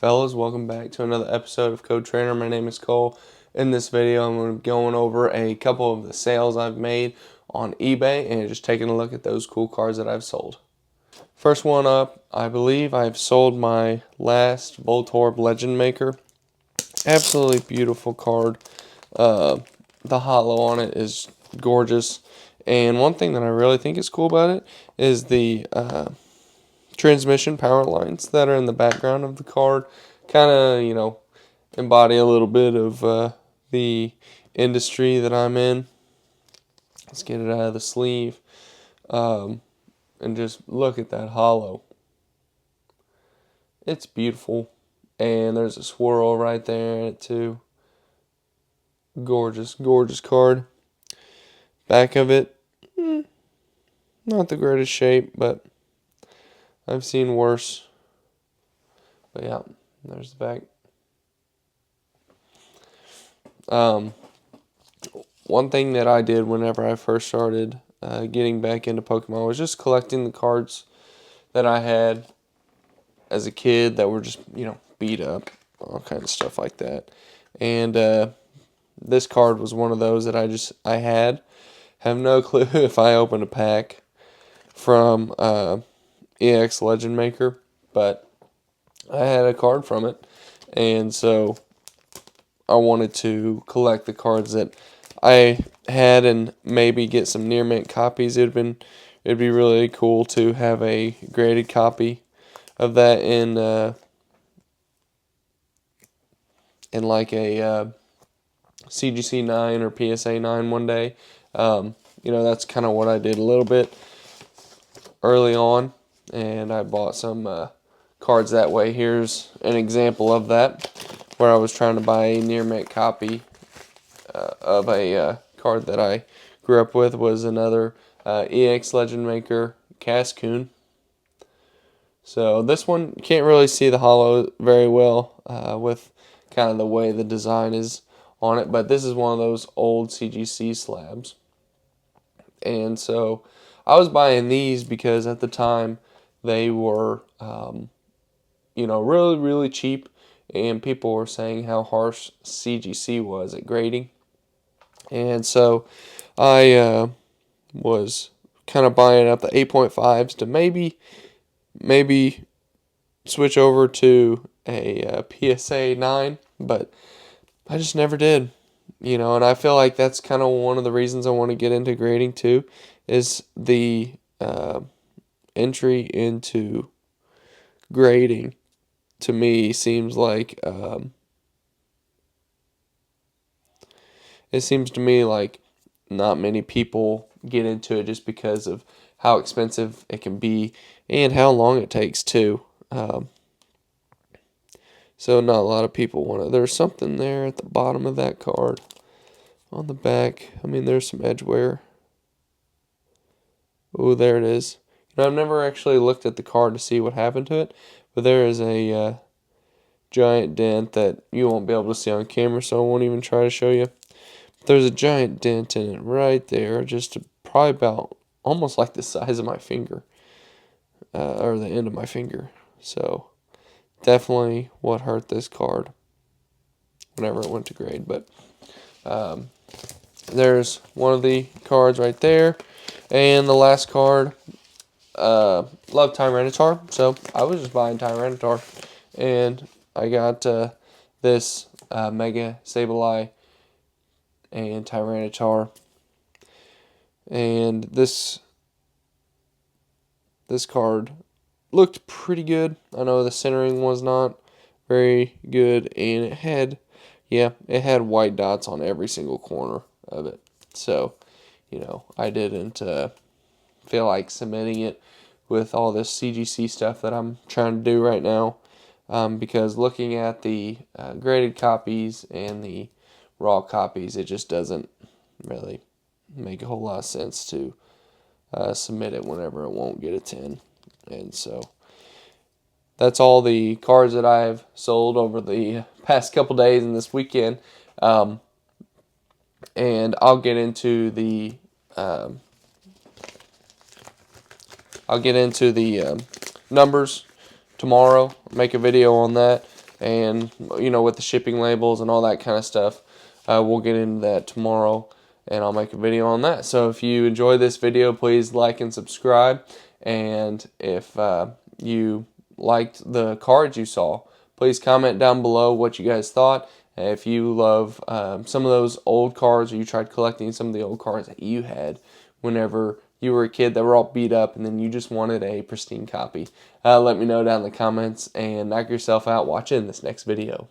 Fellas, welcome back to another episode of Code Trainer. My name is Cole. In this video, I'm going to be going over a couple of the sales I've made on eBay and just taking a look at those cool cards that I've sold. First one up, I believe I've sold my last Voltorb Legend Maker. Absolutely beautiful card. The holo on it is gorgeous. And one thing that I really think is cool about it is the transmission power lines that are in the background of the card. Kind of, embody a little bit of the industry that I'm in. Let's get it out of the sleeve. And just look at that holo. It's beautiful. And there's a swirl right there in it too. Gorgeous, gorgeous card. Back of it, not the greatest shape, but I've seen worse. But yeah, there's the back. One thing that I did whenever I first started getting back into Pokemon was just collecting the cards that I had as a kid that were just, beat up, all kind of stuff like that. And this card was one of those that I had. Have no clue if I opened a pack from EX Legend Maker, but I had a card from it, and so I wanted to collect the cards that I had and maybe get some near mint copies. It'd be really cool to have a graded copy of that in like a CGC 9 or PSA 9 one day. That's kind of what I did a little bit early on, and I bought some cards that way. Here's an example of that, where I was trying to buy a near mint copy of a card that I grew up with. Was another EX Legend Maker Cascoon. So this one, you can't really see the holo very well with kind of the way the design is on it, but this is one of those old CGC slabs. And so I was buying these because at the time they were, really, really cheap, and people were saying how harsh CGC was at grading. And so I was kind of buying up the 8.5s to maybe switch over to a PSA 9, but I just never did. And I feel like that's kind of one of the reasons I want to get into grading too, is the entry into grading to me seems like not many people get into it just because of how expensive it can be and how long it takes too. So not a lot of people want it. There's something there at the bottom of that card. On the back, there's some edge wear. Oh, there it is. I've never actually looked at the card to see what happened to it, but there is a giant dent that you won't be able to see on camera, so I won't even try to show you. But there's a giant dent in it right there, just probably about almost like the size of my finger, or the end of my finger. So definitely what hurt this card whenever it went to grade. But there's one of the cards right there. And the last card, love Tyranitar, so I was just buying Tyranitar. And I got this Mega Sableye and Tyranitar. And this card looked pretty good. I know the centering was not very good, and it had white dots on every single corner of it. So, I didn't feel like submitting it with all this CGC stuff that I'm trying to do right now, because looking at the graded copies and the raw copies, it just doesn't really make a whole lot of sense to submit it whenever it won't get a 10. And so that's all the cards that I've sold over the past couple days and this weekend. And I'll get into the numbers tomorrow. Make a video on that, and with the shipping labels and all that kind of stuff. We'll get into that tomorrow, and I'll make a video on that. So if you enjoy this video, please like and subscribe. And if you liked the cards you saw, please comment down below what you guys thought. If you love some of those old cards, or you tried collecting some of the old cards that you had whenever you were a kid that were all beat up and then you just wanted a pristine copy, let me know down in the comments, and knock yourself out watching this next video.